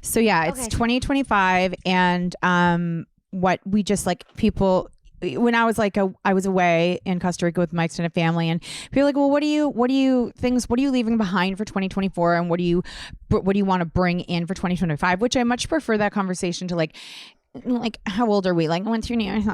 So yeah, it's 2025, and what we just like people. When I was like I was away in Costa Rica with my extended family, and people were like, well, what are you leaving behind for 2024, and what do you want to bring in for 2025? Which I much prefer that conversation to like how old are we? Like went through New Year's.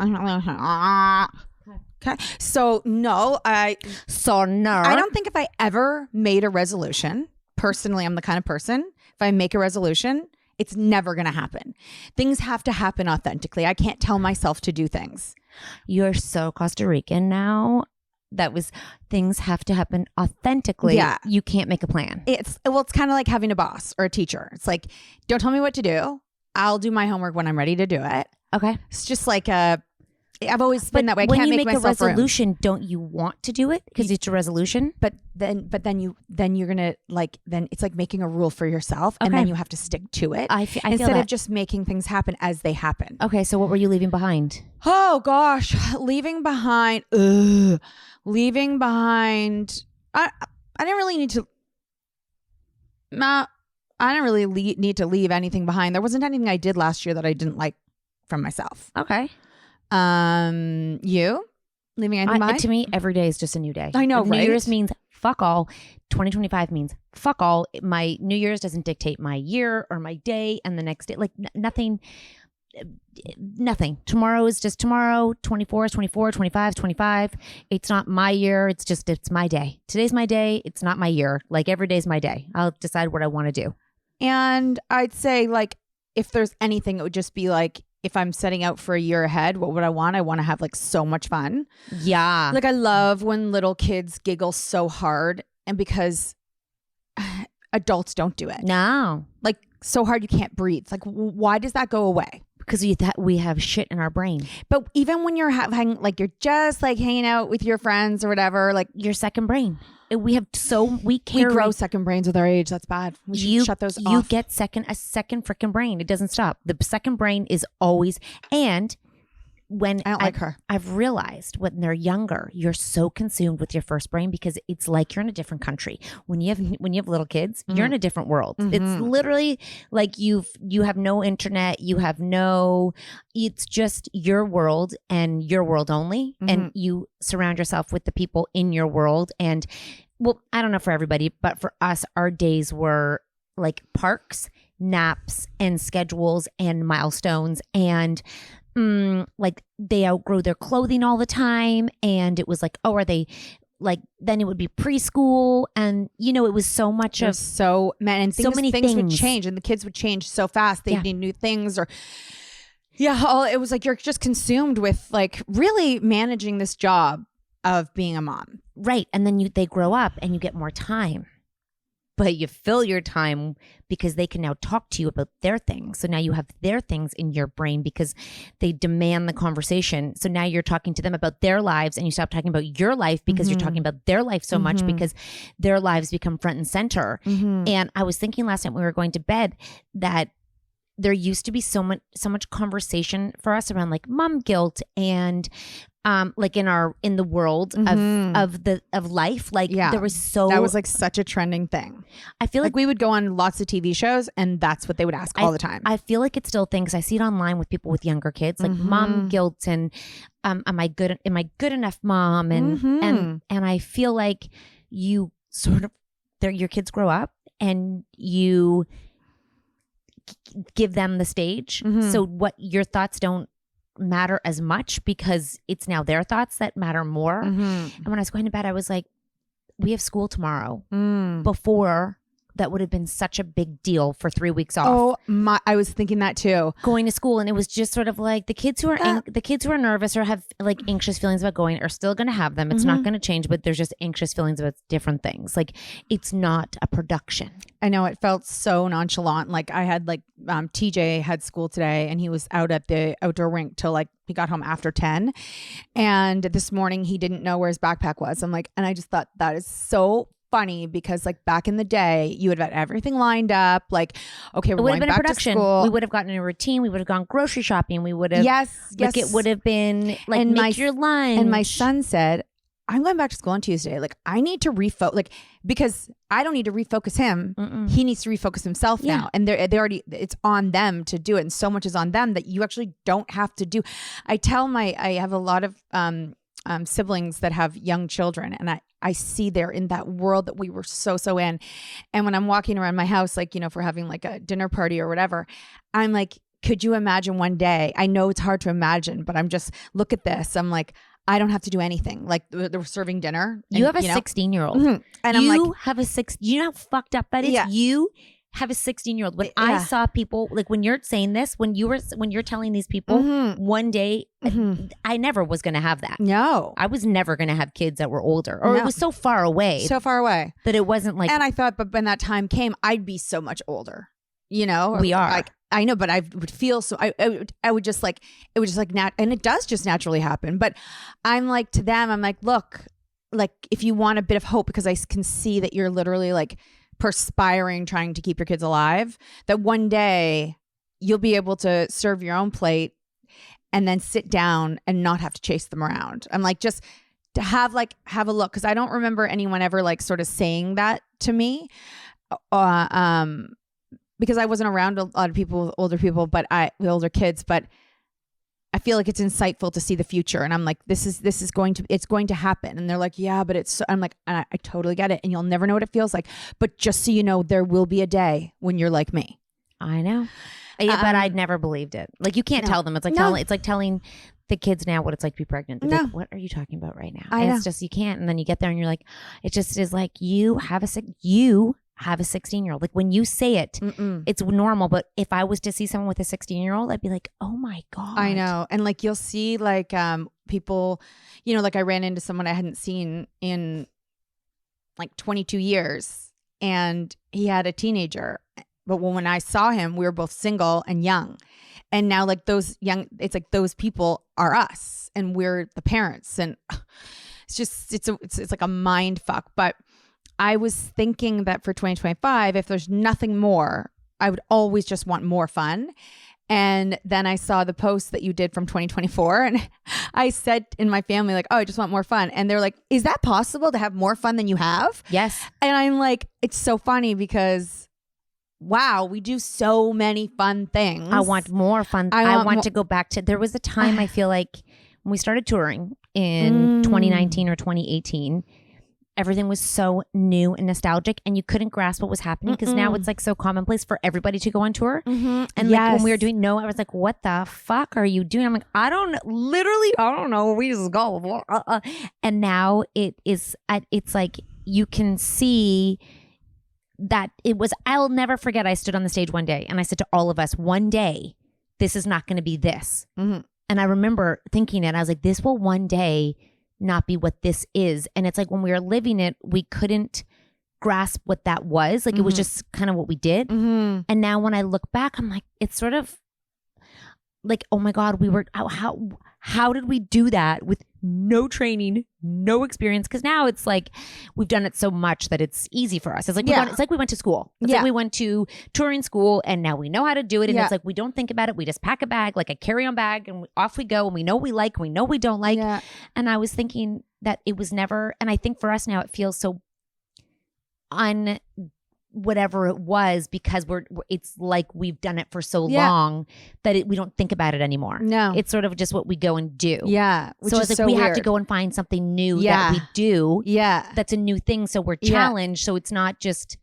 Okay. So no, I don't think if I ever made a resolution, personally, I'm the kind of person, if I make a resolution, it's never going to happen. Things have to happen authentically. I can't tell myself to do things. You're so Costa Rican now. Things have to happen authentically. Yeah. You can't make a plan. It's kind of like having a boss or a teacher. It's like, don't tell me what to do. I'll do my homework when I'm ready to do it. Okay. It's just like I've always been that way. I when can't you make make a myself resolution, don't you want to do it because it's a resolution? But then you're gonna then it's like making a rule for yourself, and then you have to stick to it. I feel instead that. of just making things happen as they happen. Okay, so what were you leaving behind? Oh gosh, leaving behind. Leaving behind. I didn't really need to. I didn't really need to leave anything behind. There wasn't anything I did last year that I didn't like from myself. Okay. You leaving anything behind? To me, every day is just a new day. I know, New right? Year's means fuck all. 2025 means fuck all. My New Year's doesn't dictate my year or my day and the next day. Like nothing. Tomorrow is just tomorrow. 24 is 24, 25 is 25. It's not my year. It's my day. Today's my day. It's not my year. Like every day's my day. I'll decide what I want to do. And I'd say like, if there's anything, it would just be like, if I'm setting out for a year ahead, what would I want? I want to have like so much fun. Yeah. Like I love when little kids giggle so hard, and because adults don't do it. No. Like so hard you can't breathe. Like why does that go away? Because we have shit in our brain. But even when you're you're just like hanging out with your friends or whatever, like your second brain. We grow second brains with our age. That's bad. We should shut those off. You get a second freaking brain. It doesn't stop. The second brain is always, and when I don't like her. I've realized when they're younger, you're so consumed with your first brain because it's like you're in a different country. When you have little kids, you're in a different world. Mm-hmm. It's literally like you have no internet, it's just your world and your world only. Mm-hmm. And you surround yourself with the people in your world. And well, I don't know for everybody, but for us, our days were like parks, naps, and schedules and milestones, and like they outgrow their clothing all the time. And it was like, oh, are they like, then it would be preschool. And it was so much and so many things would change, and the kids would change so fast. They'd need new things it was like, you're just consumed with like really managing this job of being a mom. Right. And then they grow up and you get more time. But you fill your time because they can now talk to you about their things. So now you have their things in your brain because they demand the conversation. So now you're talking to them about their lives, and you stop talking about your life because you're talking about their life so much because their lives become front and center. Mm-hmm. And I was thinking last night when we were going to bed that there used to be so much conversation for us around like mom guilt and like in the world of life, like there was that was like such a trending thing. I feel like we would go on lots of TV shows, and that's what they would ask all the time. I feel like it's still a thing because I see it online with people with younger kids, like mom guilt and am I good enough mom, and I feel like you sort of your kids grow up and you give them the stage, so what your thoughts don't matter as much because it's now their thoughts that matter more. And when I was going to bed, I was like, we have school tomorrow. Before, that would have been such a big deal for 3 weeks off. Oh my! I was thinking that too. Going to school, and it was just sort of like the kids who are nervous or have like anxious feelings about going are still going to have them. It's not going to change, but there's just anxious feelings about different things. Like it's not a production. I know, it felt so nonchalant. Like I had TJ had school today, and he was out at the outdoor rink till like he got home after 10. And this morning he didn't know where his backpack was. And I just thought that is so funny because like back in the day you would have had everything lined up, like okay, we're going back to school. We would have gotten a routine. We would have gone grocery shopping. We would have yes it would have been like, and make your lunch. And my son said, I'm going back to school on Tuesday. Like, I need to refocus, like, because I don't need to refocus him. Mm-mm. He needs to refocus himself now. And they already, it's on them to do it. And so much is on them that you actually don't have to do. I have a lot of siblings that have young children, and I see they're in that world that we were so in. And when I'm walking around my house, like, if we're having like a dinner party or whatever, I'm like, could you imagine one day? I know it's hard to imagine, but I'm just, look at this. I'm like, I don't have to do anything. Like, they're serving dinner. You have a 16-year-old. Mm-hmm. And I'm like, have a you know how fucked up that is? Yeah. You have a 16-year-old. When I saw people, like when you're saying this, when you're telling these people one day, I never was going to have that. No. I was never going to have kids that were older, or it was so far away. So far away. That it wasn't like. And I thought, but when that time came, I'd be so much older, We are. Like, I know, but I would feel so, I would just like, it would just like, and it does just naturally happen. But I'm like, to them, I'm like, look, like, if you want a bit of hope, because I can see that you're literally like perspiring, trying to keep your kids alive, that one day you'll be able to serve your own plate and then sit down and not have to chase them around. I'm like, just to have a look. Cause I don't remember anyone ever like sort of saying that to me. Because I wasn't around a lot of people, older people, with older kids, but I feel like it's insightful to see the future. And I'm like, it's going to happen. And they're like, yeah, but I'm like, I totally get it. And you'll never know what it feels like. But just so you know, there will be a day when you're like me. I know. Yeah, but I'd never believed it. Like, you can't tell them. It's like telling the kids now what it's like to be pregnant. They're like, what are you talking about right now? And it's just, you can't. And then you get there and you're like, it just is like, you have a 16-year-old. Like, when you say it, it's normal. But if I was to see someone with a 16-year-old, I'd be like, oh my God. I know. And like, you'll see like people, like I ran into someone I hadn't seen in like 22 years, and he had a teenager. But when I saw him, we were both single and young. And now like those young, it's like those people are us and we're the parents. And it's just, it's like a mind fuck. But I was thinking that for 2025, if there's nothing more, I would always just want more fun. And then I saw the post that you did from 2024. And I said in my family, like, oh, I just want more fun. And they're like, is that possible to have more fun than you have? Yes. And I'm like, it's so funny because, wow, we do so many fun things. I want more fun. I want to go back to, there was a time I feel like when we started touring in 2019 or 2018, everything was so new and nostalgic, and you couldn't grasp what was happening because now it's like so commonplace for everybody to go on tour. And like when we were doing No, I was like, what the fuck are you doing? I'm like, I don't know. We just go. And now it's like you can see that it was, I'll never forget, I stood on the stage one day and I said to all of us, one day, this is not going to be this. And I remember thinking it, I was like, this will one day not be what this is. And it's like when we were living it, we couldn't grasp what that was. Like it was just kind of what we did. And now when I look back, I'm like, it's sort of like, oh my God, we were, how did we do that with no training, no experience? Because now it's like we've done it so much that it's easy for us. It's like it's like we went to school. It's like we went to touring school and now we know how to do it. And it's like we don't think about it. We just pack a bag, like a carry-on bag, and off we go. And we know what we like, we know what we don't like. And I was thinking that it was never, and I think for us now it feels so whatever it was, because it's like we've done it for so long that we don't think about it anymore. No, it's sort of just what we go and do. So it's like we have to go and find something new that we do. That's a new thing. So we're challenged. So it's not just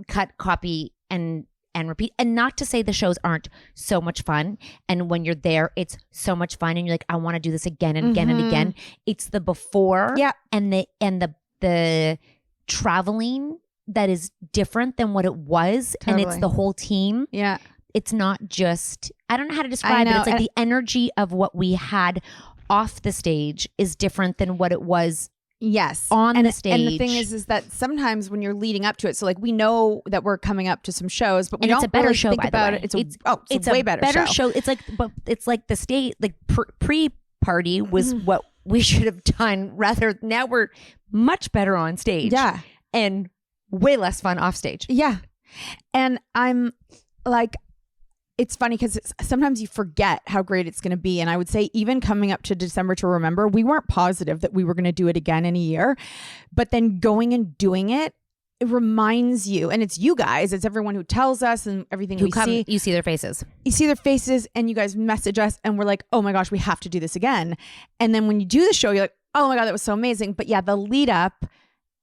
cut, copy, and repeat. And not to say the shows aren't so much fun. And when you're there, it's so much fun. And you're like, I want to do this again and again and again. It's the before and the traveling that is different than what it was. And it's the whole team. It's not just, I don't know how to describe it. It's like the energy of what we had off the stage is different than what it was on the stage. And the thing is that sometimes when you're leading up to it, so like we know that we're coming up to some shows, but it's a better show, think about it. It's a way better show. It's like the state, like pre-party was what we should have done. Rather, now we're much better on stage. And way less fun off stage. And I'm like, it's funny because sometimes you forget how great it's going to be. And I would say even coming up to December to Remember, we weren't positive that we were going to do it again in a year. But then going and doing it, it reminds you, and it's you guys, it's everyone who tells us and everything we see. You see their faces. You see their faces and you guys message us and we're like, oh my gosh, we have to do this again. And then when you do the show, you're like, oh my God, that was so amazing. But yeah, the lead up,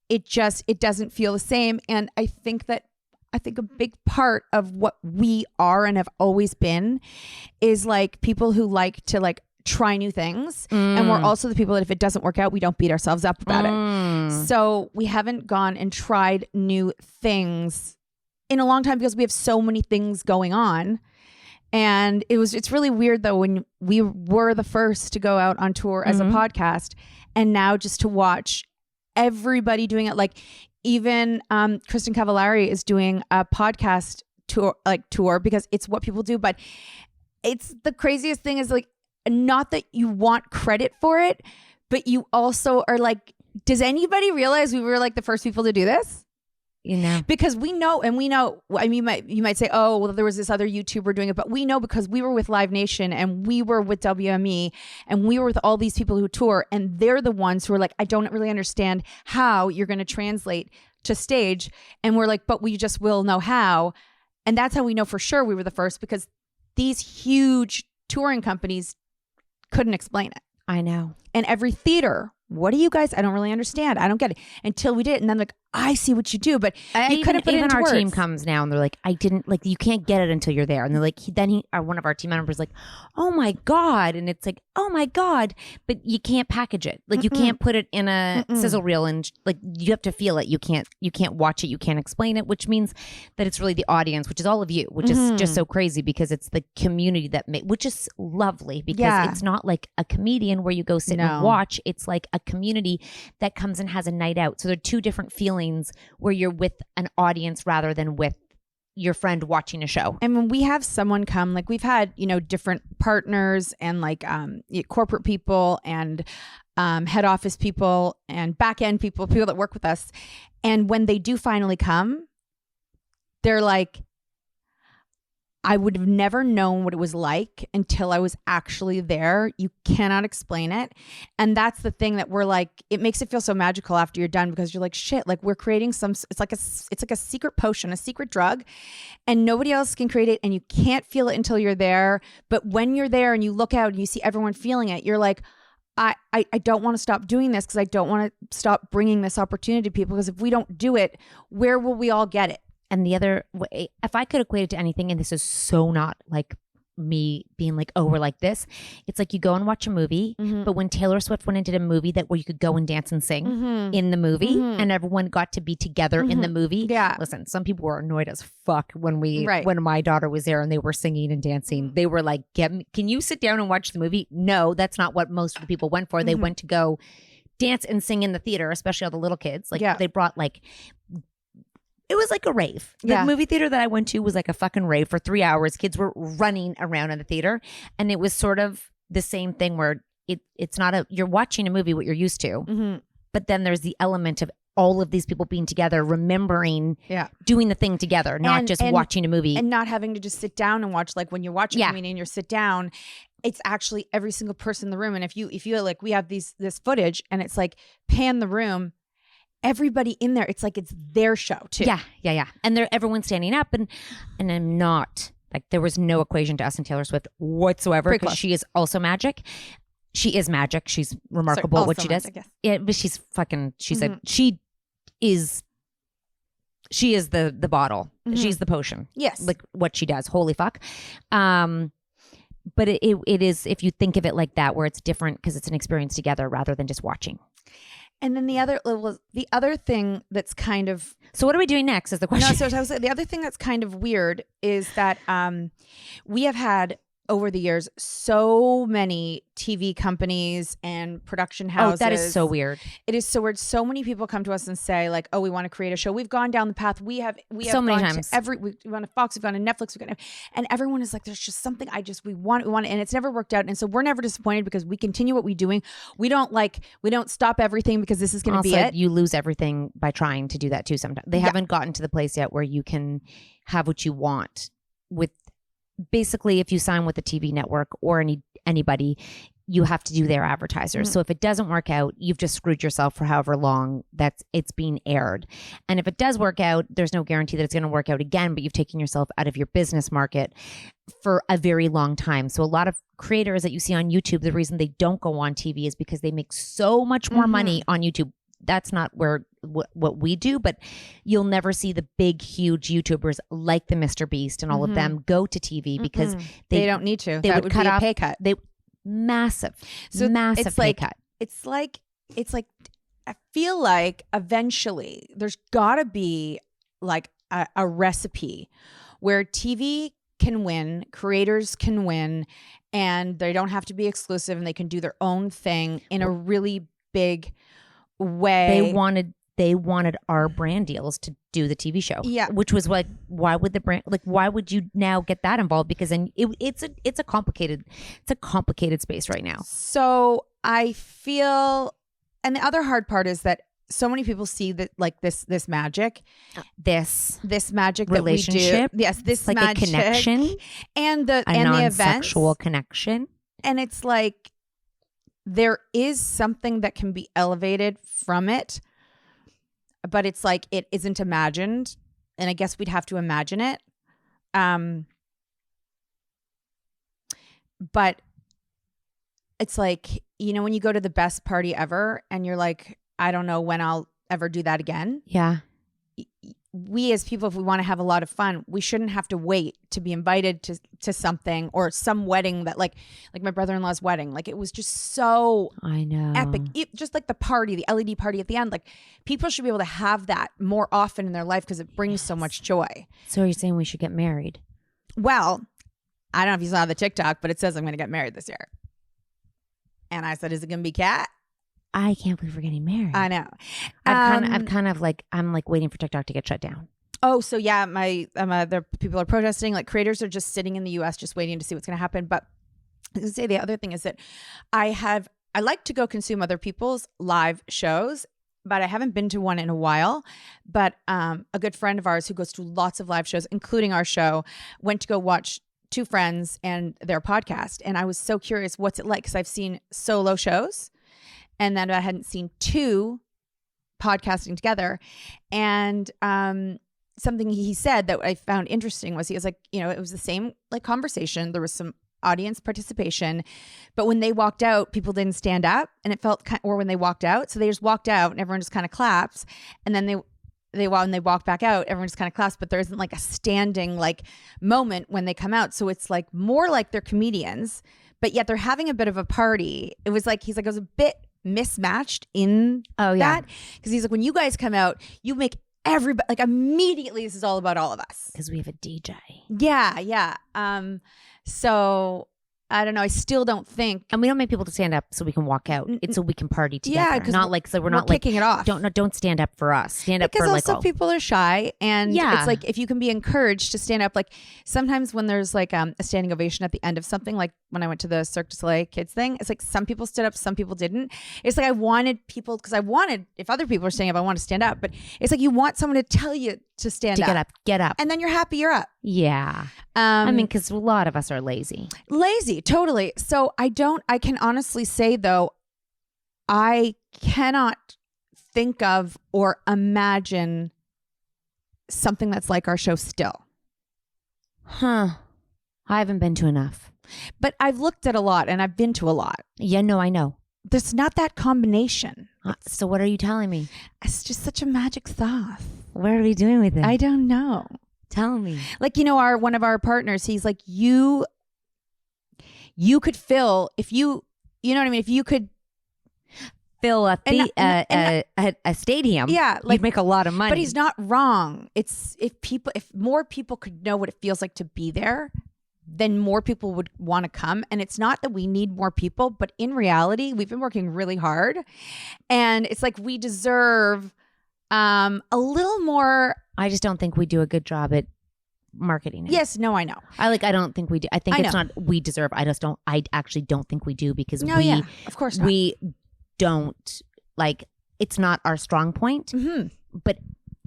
it doesn't feel the same. And I think a big part of what we are and have always been is like people who like to like try new things. And we're also the people that if it doesn't work out, we don't beat ourselves up about it. So we haven't gone and tried new things in a long time because we have so many things going on. And it's really weird though, when we were the first to go out on tour as a podcast and now just to watch everybody doing it. Like even Kristen Cavallari is doing a podcast tour because it's what people do. But it's the craziest thing is like, not that you want credit for it, but you also are like, does anybody realize we were like the first people to do this? You know, because we know, I mean, you might say, oh, well, there was this other YouTuber doing it, but we know because we were with Live Nation and we were with WME and we were with all these people who tour, and they're the ones who are like, I don't really understand how you're going to translate to stage. And we're like, but we just will know how. And that's how we know for sure we were the first, because these huge touring companies couldn't explain it. I know. And every theater, what do you guys, I don't really understand. I don't get it until we did it. And then like, I see what you do, but you couldn't put it into words. Even our team comes now and they're like, I didn't, like, you can't get it until you're there. And they're like, one of our team members like, oh my God. And it's like, oh my God, but you can't package it. Like you can't put it in a sizzle reel and like, you have to feel it. You can't watch it. You can't explain it, which means that it's really the audience, which is all of you, which is just so crazy because it's the community which is lovely because it's not like a comedian where you go sit and watch. It's like a community that comes and has a night out. So there are two different feelings where you're with an audience rather than with your friend watching a show. And when we have someone come, like we've had, different partners and like corporate people and head office people and back end people that work with us. And when they do finally come, they're like, I would have never known what it was like until I was actually there. You cannot explain it. And that's the thing that we're like, it makes it feel so magical after you're done because you're like, shit, like we're creating it's like a secret potion, a secret drug, and nobody else can create it and you can't feel it until you're there. But when you're there and you look out and you see everyone feeling it, you're like, I don't want to stop doing this because I don't want to stop bringing this opportunity to people, because if we don't do it, where will we all get it? And the other way, if I could equate it to anything, and this is so not like me being like, oh, we're like this. It's like you go and watch a movie, but when Taylor Swift went and did a movie where you could go and dance and sing in the movie and everyone got to be together in the movie. Yeah. Listen, some people were annoyed as fuck when my daughter was there and they were singing and dancing. They were like, can you sit down and watch the movie? No, that's not what most of the people went for. They went to go dance and sing in the theater, especially all the little kids. Like they brought like... It was like a rave. The movie theater that I went to was like a fucking rave for 3 hours. Kids were running around in the theater. And it was sort of the same thing where it's not you're watching a movie, what you're used to. But then there's the element of all of these people being together, remembering doing the thing together, not just watching a movie. And not having to just sit down and watch, like when you're watching a movie and you sit down, it's actually every single person in the room. And if you like, we have this footage and it's like pan the room, everybody in there, it's like it's their show too. Yeah. And everyone's standing up and I'm not like, there was no equation to us and Taylor Swift whatsoever because she is also magic. She is magic. She's remarkable what she does. Yeah, but she's fucking. She is the bottle. She's the potion. Yes, like what she does. Holy fuck. But it is, if you think of it like that, where it's different because it's an experience together rather than just watching. And then the other thing that's kind of... So what are we doing next is the question. No, so the other thing that's kind of weird is that we have had over the years so many TV companies and production houses. Oh, that is so weird. It is so weird. So many people come to us and say like, oh, we want to create a show. We've gone down the path. We have so many times. We've gone to Fox, we've gone to Netflix, and everyone is like, there's just something we want, and it's never worked out. And so we're never disappointed because we continue what we're doing. We don't stop everything because this is going to be it. You lose everything by trying to do that too sometimes. They haven't gotten to the place yet where you can have what you want with basically if you sign with a TV network or anybody, you have to do their advertisers. So if it doesn't work out, you've just screwed yourself for however long it's being aired. And if it does work out, there's no guarantee that it's going to work out again, but you've taken yourself out of your business market for a very long time. So a lot of creators that you see on YouTube, the reason they don't go on TV is because they make so much more money on YouTube. That's not what we do, but you'll never see the big, huge YouTubers like the Mr. Beast and all of them go to TV because they don't need to. They That would cut be off a pay cut. Massive pay cut. It's like I feel like eventually there's got to be like a recipe where TV can win, creators can win, and they don't have to be exclusive, and they can do their own thing in a really big way. They wanted our brand deals to do the TV show. Yeah. Which was like, why would the brand, like, why would you now get that involved? Because then it's a complicated space right now. So I feel, and the other hard part is that so many people see that like this magic, this magic relationship. That we do. Yes. This like magic, a connection and the non-sexual connection. And it's like, there is something that can be elevated from it, but it's like it isn't imagined, and I guess we'd have to imagine it. But it's like, you know, when you go to the best party ever and you're like, I don't know when I'll ever do that again. Yeah. We as people, if we want to have a lot of fun, we shouldn't have to wait to be invited to something or some wedding that like my brother-in-law's wedding. Like it was just so I know epic. Just like the party, the LED party at the end. Like people should be able to have that more often in their life because it brings so much joy. So you're saying we should get married? Well, I don't know if you saw the TikTok, but it says I'm going to get married this year. And I said, is it going to be Cat? I can't believe we're getting married. I know. I'm like waiting for TikTok to get shut down. Oh, so yeah, the people are protesting. Like creators are just sitting in the U.S. just waiting to see what's going to happen. But I was going to say the other thing is that I like to go consume other people's live shows, but I haven't been to one in a while. But a good friend of ours who goes to lots of live shows, including our show, went to go watch two friends and their podcast. And I was so curious, what's it like? Because I've seen solo shows. And then I hadn't seen two podcasting together. And something he said that I found interesting was he was like, you know, it was the same like conversation. There was some audience participation, but when they walked out, people didn't stand up, and it felt or when they walked out, so they just walked out and everyone just kind of claps, and then when they walk back out, everyone just kind of claps, but there isn't like a standing like moment when they come out. So it's like more like they're comedians, but yet they're having a bit of a party. It was like, he's like, it was a bit mismatched in that, because he's like, when you guys come out, you make everybody like immediately this is all about all of us because we have a DJ. Yeah. So I don't know. I still don't think, and we don't make people to stand up so we can walk out. It's so we can party together. Yeah, not like so we're not kicking like it off. Don't stand up for us. Stand up because for also like people are shy, and it's like if you can be encouraged to stand up. Like sometimes when there's like a standing ovation at the end of something, like when I went to the Cirque du Soleil kids thing, it's like some people stood up, some people didn't. It's like I wanted people, because I wanted, if other people are standing up, I want to stand up. But it's like you want someone to tell you to stand up. Get up, and then you're happy you're up. Yeah. I mean, because a lot of us are lazy, totally. So I can honestly say though, I cannot think of or imagine something that's like our show still. I haven't been to enough, but I've looked at a lot and I've been to a lot. Yeah, no, I know. There's not that combination. So what are you telling me? It's just such a magic sauce. What are we doing with it? I don't know. Tell me. Like, you know, one of our partners, he's like, you could fill, if you know what I mean? If you could fill a stadium, yeah, like, you'd make a lot of money. But he's not wrong. It's if more people could know what it feels like to be there, then more people would want to come. And it's not that we need more people, but in reality, we've been working really hard, and it's like we deserve a little more. I just don't think we do a good job at marketing it. Yes, no, I know. I don't think we do. I think it's not we deserve. I actually don't think we do, because of course not. We don't, like, it's not our strong point. Mm-hmm. But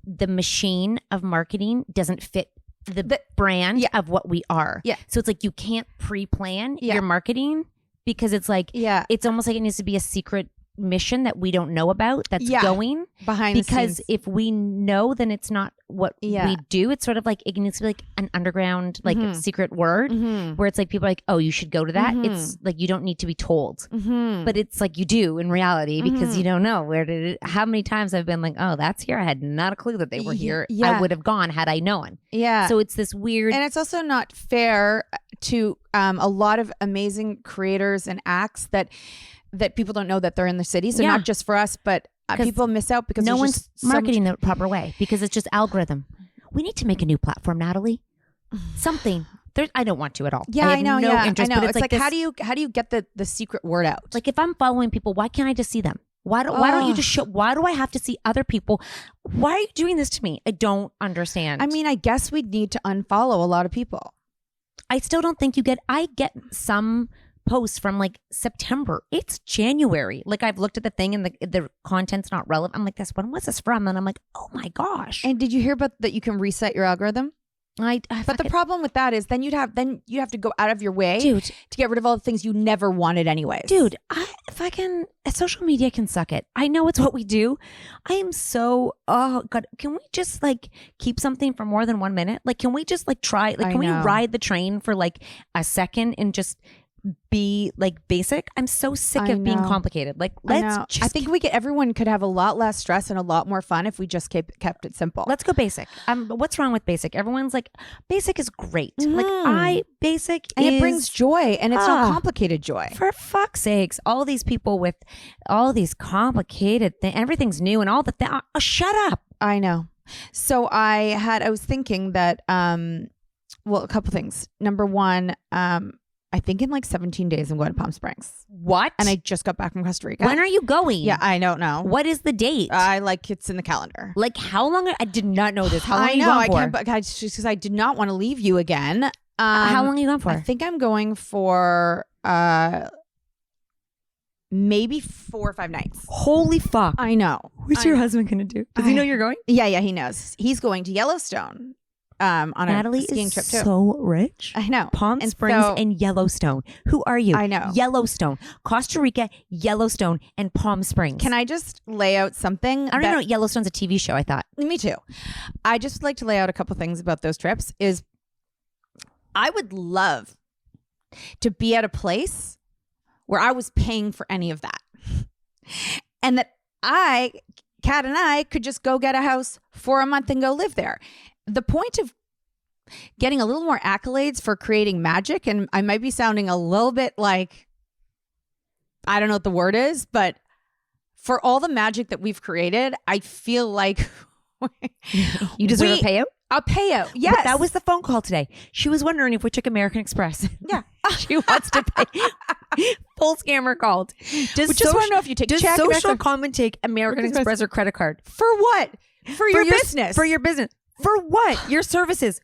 the machine of marketing doesn't fit the brand of what we are. Yeah. So it's like you can't pre-plan Yeah. your marketing because it's like it's almost like it needs to be a secret mission that we don't know about that's going behind the because scenes. if we know, then it's not what we do. It's sort of like it needs to be like an underground like secret word where it's like people are like, oh, you should go to that. It's like you don't need to be told, but it's like you do in reality because you don't know how many times I've been like, oh, that's here. I had not a clue that they were here. I would have gone had I known. So it's this weird, and it's also not fair to a lot of amazing creators and acts that people don't know that they're in the city. So not just for us, but people miss out because no there's one's marketing the proper way because it's just algorithm. We need to make a new platform, Natalie. Something. I don't want to at all. Yeah, I know. No interest, I know. But it's like this, how do you get the secret word out? Like if I'm following people, why can't I just see them? Why don't you just show? Why do I have to see other people? Why are you doing this to me? I don't understand. I mean, I guess we'd need to unfollow a lot of people. I still don't think I get some posts from like September. It's January. Like I've looked at the thing and the content's not relevant. I'm like, when was this from? And I'm like, oh my gosh. And did you hear about that you can reset your algorithm? But the problem with that is then you'd have to go out of your way, dude, to get rid of all the things you never wanted anyways. Dude, social media can suck it. I know it's what we do. I am so, oh God, can we just like keep something for more than 1 minute? Like, can we just like try, like, can we ride the train for like a second and just be like basic? I'm so sick of being complicated. Like, I think everyone could have a lot less stress and a lot more fun if we just kept it simple. Let's go basic. What's wrong with basic? Everyone's like, basic is great. Like basic and it brings joy and it's not complicated joy. For fuck's sakes, all these people with all these complicated things, everything's new and all the things. Shut up. I know. So I was thinking that, a couple things. Number one, I think in like 17 days I'm going to Palm Springs. What? And I just got back from Costa Rica. When are you going? Yeah, I don't know. What is the date? It's in the calendar. Like how long? I did not know this. How long are you going for? I can't, just because I did not want to leave you again. How long are you going for? I think I'm going for maybe 4 or 5 nights. Holy fuck. I know. What's your husband going to do? Does he know you're going? Yeah, he knows. He's going to Yellowstone. On Natalie a skiing trip too. So rich. I know. Palm Springs and Yellowstone. Who are you? I know. Yellowstone, Costa Rica, Yellowstone, and Palm Springs. Can I just lay out something? I don't even know. Yellowstone's a TV show. I thought. Me too. I just like to lay out a couple things about those trips. Is I would love to be at a place where I was paying for any of that, and that Cat and I could just go get a house for a month and go live there. The point of getting a little more accolades for creating magic, and I might be sounding a little bit like, I don't know what the word is, but for all the magic that we've created, I feel like you deserve a payout? A payout, yes. But that was the phone call today. She was wondering if we took American Express. Yeah. She wants to pay. Full scammer called. We just want to know if you take does check. Social Common take American Express or credit card? For what? For your business. For your business. For what? Your services.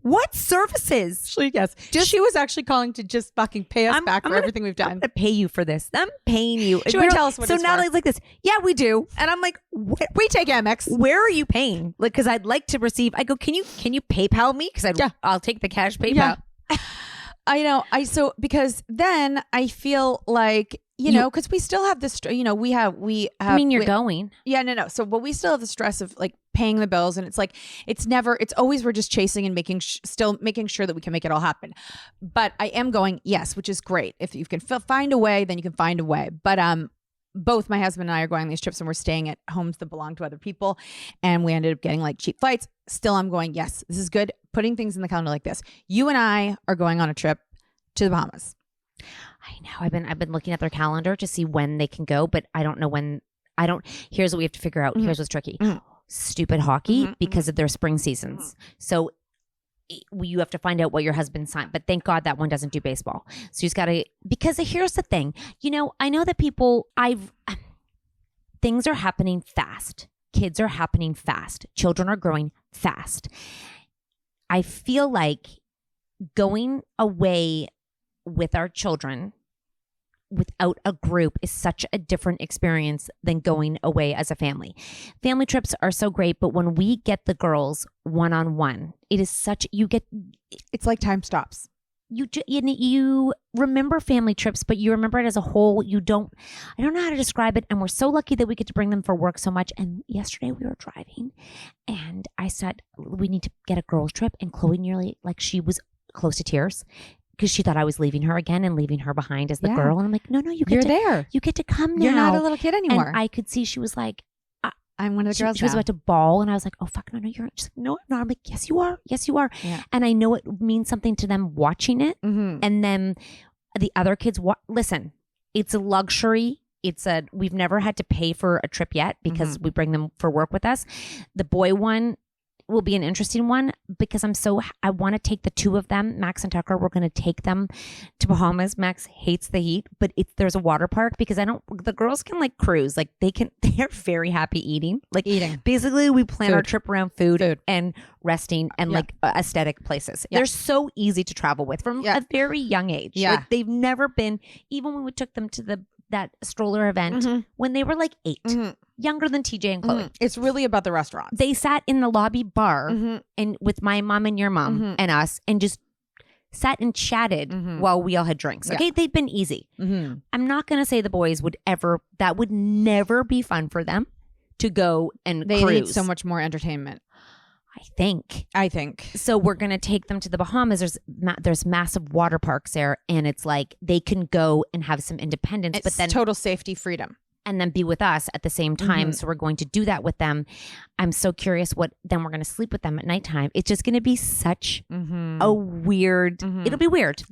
What services? Actually, yes. She was actually calling to just fucking pay us back for everything we've done. I'm going to pay you for this. I'm paying you. She would tell us what so it's Natalie's for. like this. Yeah, we do. And I'm like, what? We take Amex. Where are you paying? Like, because I'd like to receive. I go, can you PayPal me? Because I'll take the cash PayPal. Yeah. I know. Because then I feel like, because we still have this, we have. I mean, you're going. Yeah, no. So, but we still have the stress of like paying the bills, and it's like, it's always we're just chasing and making sure that we can make it all happen. But I am going, yes, which is great. If you can find a way, then you can find a way. But both my husband and I are going on these trips, and we're staying at homes that belong to other people, and we ended up getting like cheap flights. Still, I'm going, yes, this is good. Putting things in the calendar like this. You and I are going on a trip to the Bahamas. I know. I've been looking at their calendar to see when they can go, but I don't know when. Here's what we have to figure out. Mm-hmm. Here's what's tricky. Mm-hmm. Stupid hockey because of their spring seasons. So you have to find out what your husband signed. But thank God that one doesn't do baseball. So you just got to, because here's the thing. I know that things are happening fast. Kids are happening fast. Children are growing fast. I feel like going away with our children without a group is such a different experience than going away as a family. Family trips are so great, but when we get the girls one-on-one, it is such, it's like time stops. You remember family trips, but you remember it as a whole. I don't know how to describe it. And we're so lucky that we get to bring them for work so much. And yesterday we were driving and I said, we need to get a girls trip. And Chloe nearly, like, she was close to tears because she thought I was leaving her again and leaving her behind as the girl. And I'm like, no, you're there. You get to come now. You're not a little kid anymore. And I could see she was like, I'm one of the girls. She was about to bawl, and I was like, "Oh fuck, no, you're." She's like, "No, I'm not." I'm like, "Yes, you are. Yes, you are." Yeah. And I know it means something to them watching it, Mm-hmm. and then the other kids. Listen, it's a luxury. We've never had to pay for a trip yet because we bring them for work with us. The boy one will be an interesting one because I want to take the two of them, Max and Tucker. We're going to take them to Bahamas. Max hates the heat, but there's a water park because the girls can like cruise. Like they're very happy eating. Like Eating. Basically we plan our trip around food and resting and like aesthetic places. Yeah. They're so easy to travel with from a very young age. Yeah. Like they've never been, even when we took them to that stroller event when they were like 8, younger than TJ and Chloe. It's really about the restaurant. They sat in the lobby bar and with my mom and your mom and us and just sat and chatted while we all had drinks. Okay, they'd been easy. I'm not going to say the boys that would never be fun for them to go and They cruise. need so much more entertainment. I think. So we're going to take them to the Bahamas. There's massive water parks there and it's like they can go and have some independence. It's but then total safety, freedom. And then be with us at the same time. So we're going to do that with them. I'm so curious then we're going to sleep with them at nighttime. It's just going to be such a weird, it'll be weird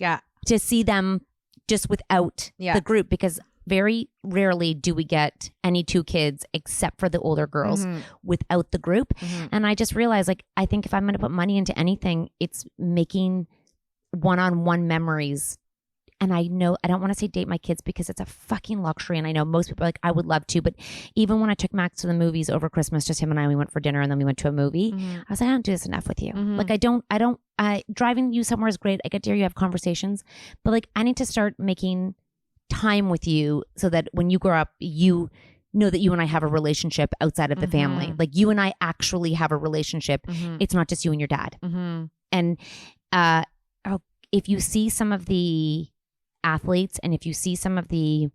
to see them just without the group because very rarely do we get any 2 kids except for the older girls without the group. And I just realized I think if I'm going to put money into anything, it's making one-on-one memories. And I know I don't want to say date my kids because it's a fucking luxury. And I know most people are like, I would love to. But even when I took Max to the movies over Christmas, just him and I, we went for dinner and then we went to a movie. I was like, I don't do this enough with you. Like, driving you somewhere is great. I get to hear you have conversations. But like, I need to start making time with you so that when you grow up, you know that you and I have a relationship outside of the family. Like you and I actually have a relationship. It's not just you and your dad. And if you see some of the athletes and if you see some of the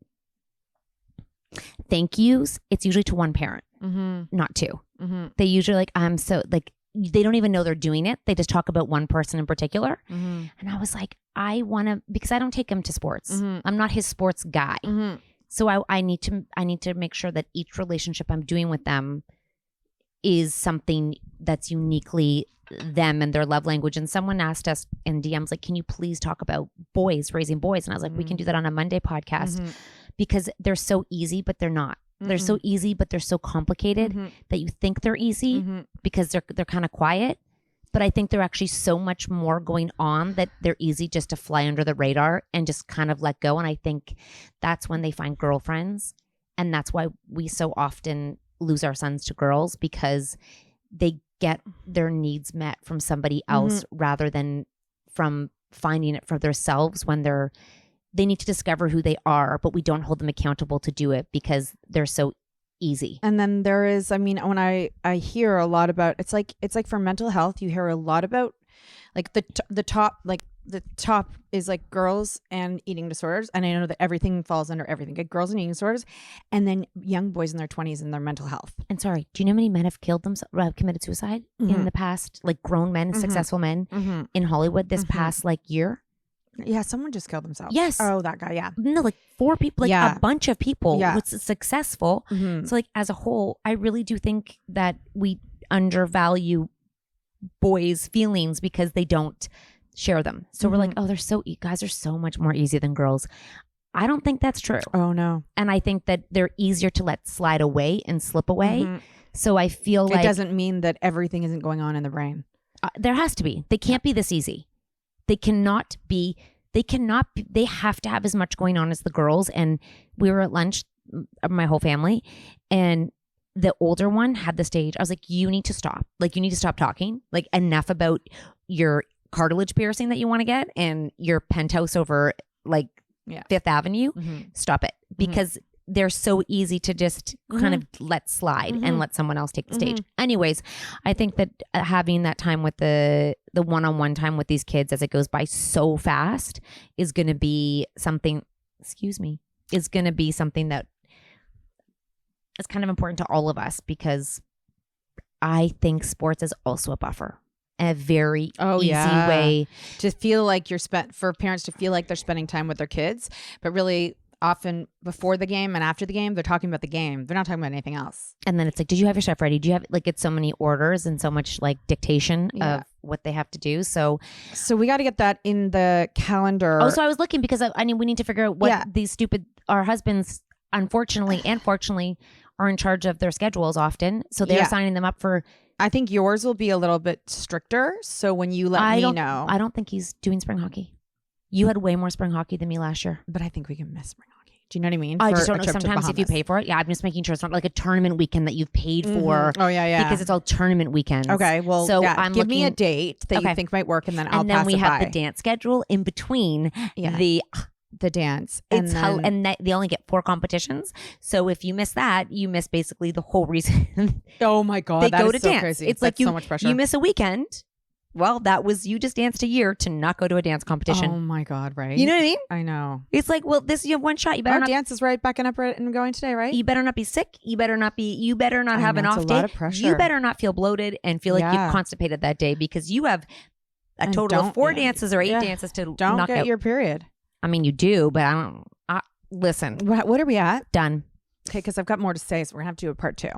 thank yous, it's usually to one parent, not 2. They usually they don't even know they're doing it. They just talk about one person in particular. And I was like, because I don't take him to sports. I'm not his sports guy. So I need to make sure that each relationship I'm doing with them is something that's uniquely them and their love language. And someone asked us in DMs, like, can you please talk about raising boys? And I was like, we can do that on a Monday podcast because they're so easy, but they're not. They're so easy, but they're so complicated that you think they're easy because they're kind of quiet. But I think they're actually so much more going on that they're easy just to fly under the radar and just kind of let go. And I think that's when they find girlfriends. And that's why we so often lose our sons to girls because they get their needs met from somebody else rather than from finding it for themselves when they need to discover who they are, but we don't hold them accountable to do it because they're so easy. And then there is, I mean, when I hear a lot about, it's like for mental health, you hear a lot about like the top is like girls and eating disorders. And I know that everything falls under everything, like girls and eating disorders, and then young boys in their 20s and their mental health. And sorry, do you know how many men have killed themselves, committed suicide in the past, like grown men, successful men in Hollywood this past like year? Yeah, someone just killed themselves. Yes. Oh, that guy. Yeah. No, like 4 people, like a bunch of people. Yeah. Was successful. So like as a whole, I really do think that we undervalue boys' feelings because they don't share them. So we're like, oh, guys are so much more easy than girls. I don't think that's true. Oh, no. And I think that they're easier to let slide away and slip away. So I feel like it doesn't mean that everything isn't going on in the brain. There has to be. They can't be this easy. They have to have as much going on as the girls. And we were at lunch, my whole family, and the older one had the stage. I was like, you need to stop. Like, you need to stop talking. Like, enough about your cartilage piercing that you want to get and your penthouse over like Fifth Avenue, Mm-hmm. stop it, because they're so easy to just kind of let slide and let someone else take the stage. Anyways, I think that having that time with the one-on-one time with these kids as it goes by so fast is going to be something, is going to be something that is kind of important to all of us, because I think sports is also a buffer. A very easy way to feel like for parents to feel like they're spending time with their kids, but really often before the game and after the game, they're talking about the game. They're not talking about anything else. And then it's like, did you have your stuff ready? Do you have, like, it's so many orders and so much like dictation of what they have to do. So we got to get that in the calendar. Oh, so I was looking because I mean, we need to figure out what these our husbands, unfortunately and fortunately, are in charge of their schedules often. So they're signing them up for. I think yours will be a little bit stricter. So when you let me know. I don't think he's doing spring hockey. You had way more spring hockey than me last year. But I think we can miss spring hockey. Do you know what I mean? I just don't know sometimes if you pay for it. Yeah, I'm just making sure it's not like a tournament weekend that you've paid for. Oh, yeah. Because it's all tournament weekends. Okay, well, so give me a date that you think might work, and then I'll pass it by. And then we have the dance schedule in between the dance. And they only get 4 competitions. So if you miss that, you miss basically the whole reason. Oh my God, they go to so dance. Crazy. It's That's like so much pressure. You miss a weekend. Well, you just danced a year to not go to a dance competition. Oh my God, right? You know what I mean? I know. It's like, well, you have one shot. You better Our dance is right back up and going today, right? You better not be sick. You better not have an off day. A lot of pressure. You better not feel bloated and feel like you've constipated that day, because you have a total of 4 dances or 8 dances to knock get out. your period. I mean, you do, but listen. What are we at? Done. Okay, because I've got more to say, so we're gonna have to do a part 2.